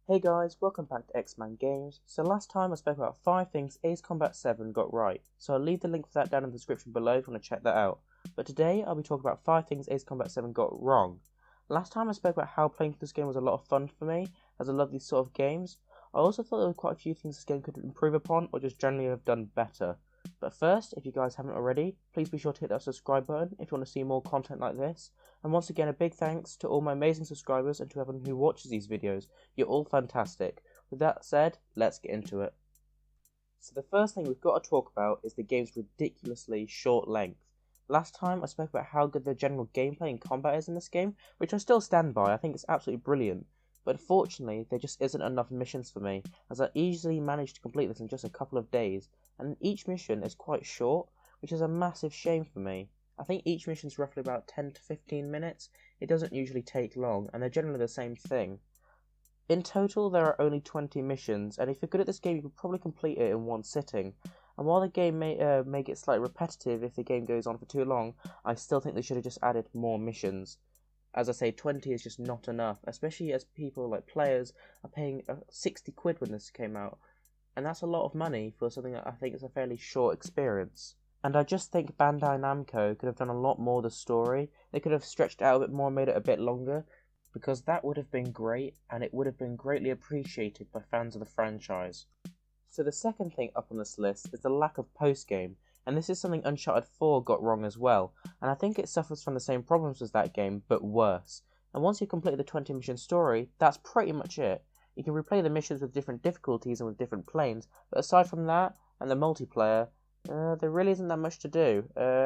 Hey guys, welcome back to X-Man Games. So last time I spoke about 5 things Ace Combat 7 got right, so I'll leave the link for that down in the description below if you want to check that out. But today I'll be talking about 5 things Ace Combat 7 got wrong. Last time I spoke about how playing this game was a lot of fun for me, as I love these sort of games. I also thought there were quite a few things this game could improve upon, or just generally have done better. But first, if you guys haven't already, please be sure to hit that subscribe button if you want to see more content like this. And once again, a big thanks to all my amazing subscribers and to everyone who watches these videos. You're all fantastic. With that said, let's get into it. So the first thing we've got to talk about is the game's ridiculously short length. Last time I spoke about how good the general gameplay and combat is in this game, which I still stand by. I think it's absolutely brilliant. But unfortunately, there just isn't enough missions for me, as I easily managed to complete this in just a couple of days, and each mission is quite short, which is a massive shame for me. I think each mission is roughly about 10 to 15 minutes. It doesn't usually take long, and they're generally the same thing. In total, there are only 20 missions, and if you're good at this game, you could probably complete it in one sitting. And while the game may get slightly repetitive if the game goes on for too long, I still think they should have just added more missions. As I say, 20 is just not enough, especially as people like players are paying 60 quid when this came out. And that's a lot of money for something that I think is a fairly short experience. And I just think Bandai Namco could have done a lot more of the story. They could have stretched it out a bit more, made it a bit longer, because that would have been great, and it would have been greatly appreciated by fans of the franchise. So the second thing up on this list is the lack of post-game, and this is something Uncharted 4 got wrong as well, and I think it suffers from the same problems as that game, but worse. And once you complete the 20 mission story, that's pretty much it. You can replay the missions with different difficulties and with different planes, but aside from that, and the multiplayer, there really isn't that much to do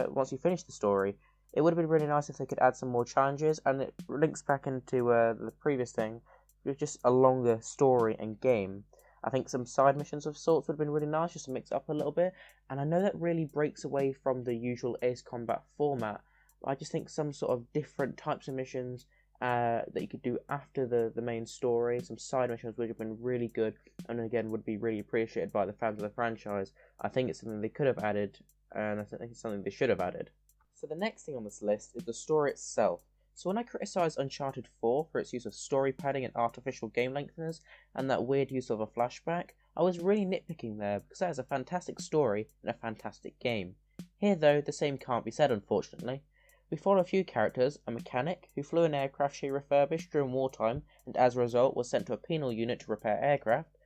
once you finish the story. It would have been really nice if they could add some more challenges, and it links back into the previous thing, with just a longer story and game. I think some side missions of sorts would have been really nice, just to mix it up a little bit, and I know that really breaks away from the usual Ace Combat format, but I just think some sort of different types of missions that you could do after the main story, some side missions would have been really good, and again would be really appreciated by the fans of the franchise. I think it's something they could have added, and I think it's something they should have added. So the next thing on this list is the story itself. So when I criticised Uncharted 4 for its use of story padding and artificial game lengtheners, and that weird use of a flashback, I was really nitpicking there because that is a fantastic story and a fantastic game. Here though, the same can't be said unfortunately. We follow a few characters, a mechanic who flew an aircraft she refurbished during wartime and as a result was sent to a penal unit to repair aircraft.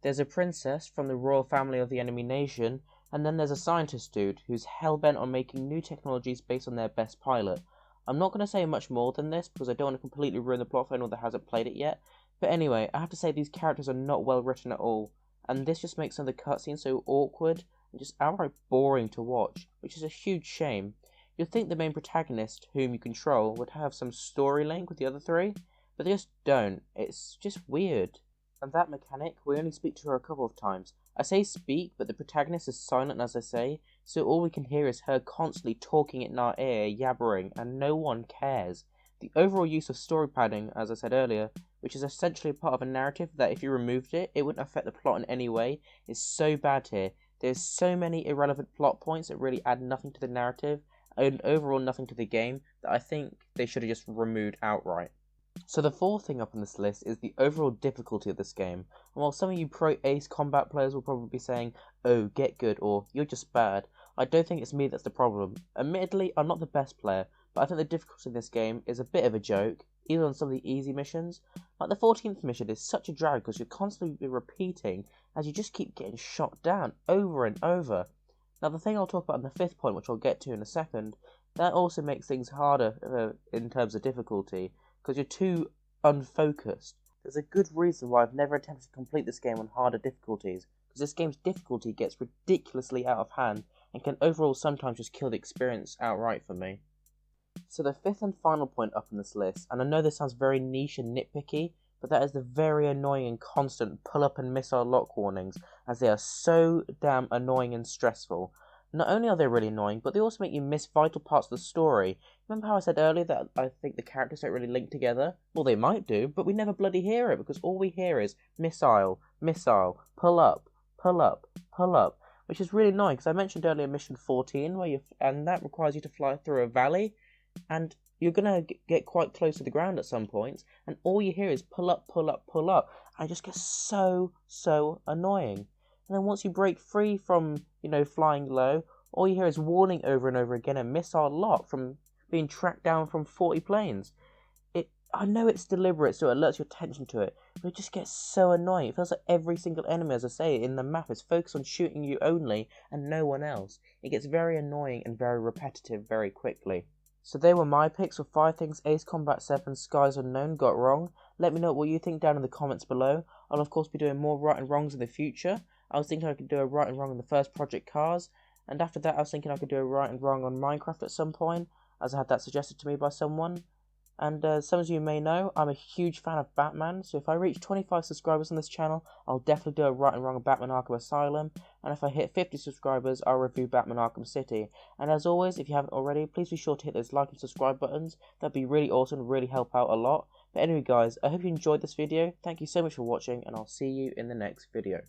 There's a princess from the royal family of the enemy nation, and then there's a scientist dude who's hell-bent on making new technologies based on their best pilot. I'm not going to say much more than this because I don't want to completely ruin the plot for anyone that hasn't played it yet, but anyway, I have to say these characters are not well written at all, and this just makes some of the cutscenes so awkward and just outright boring to watch, which is a huge shame. You'd think the main protagonist, whom you control, would have some story link with the other three, but they just don't. It's just weird. And that mechanic, we only speak to her a couple of times. I say speak, but the protagonist is silent as I say, so all we can hear is her constantly talking in our ear, yabbering, and no one cares. The overall use of story padding, as I said earlier, which is essentially part of a narrative that if you removed it, it wouldn't affect the plot in any way, is so bad here. There's so many irrelevant plot points that really add nothing to the narrative, and overall nothing to the game, that I think they should have just removed outright. So the fourth thing up on this list is the overall difficulty of this game, and while some of you pro Ace Combat players will probably be saying, oh, get good, or you're just bad, I don't think it's me that's the problem. Admittedly, I'm not the best player, but I think the difficulty in this game is a bit of a joke, even on some of the easy missions. Like the 14th mission is such a drag because you're constantly repeating as you just keep getting shot down over and over. Now the thing I'll talk about in the 5th point, which I'll get to in a second, that also makes things harder in terms of difficulty, because you're too unfocused. There's a good reason why I've never attempted to complete this game on harder difficulties, because this game's difficulty gets ridiculously out of hand and can overall sometimes just kill the experience outright for me. So the 5th and final point up on this list, and I know this sounds very niche and nitpicky, but that is the very annoying and constant pull-up and missile lock warnings, as they are so damn annoying and stressful. Not only are they really annoying, but they also make you miss vital parts of the story. Remember how I said earlier that I think the characters don't really link together? Well, they might do, but we never bloody hear it, because all we hear is missile, missile, pull up, pull up, pull up, which is really annoying, because I mentioned earlier mission 14, and that requires you to fly through a valley. and you're gonna get quite close to the ground at some points, and all you hear is pull up, pull up, pull up, and it just gets so annoying. And then once you break free from, flying low, all you hear is warning over and over again, a missile lock from being tracked down from 40 planes. I know it's deliberate, so it alerts your attention to it, but it just gets so annoying. It feels like every single enemy, as I say, in the map is focused on shooting you only and no one else. It gets very annoying and very repetitive very quickly. So they were my picks for 5 things Ace Combat 7 Skies Unknown got wrong. Let me know what you think down in the comments below. I'll of course be doing more right and wrongs in the future. I was thinking I could do a right and wrong on the first Project Cars, and after that I was thinking I could do a right and wrong on Minecraft at some point, as I had that suggested to me by someone. And some of you may know, I'm a huge fan of Batman, so if I reach 25 subscribers on this channel, I'll definitely do a right and wrong of Batman Arkham Asylum, and if I hit 50 subscribers, I'll review Batman Arkham City. And as always, if you haven't already, please be sure to hit those like and subscribe buttons. That'd be really awesome, really help out a lot. But anyway guys, I hope you enjoyed this video, thank you so much for watching, and I'll see you in the next video.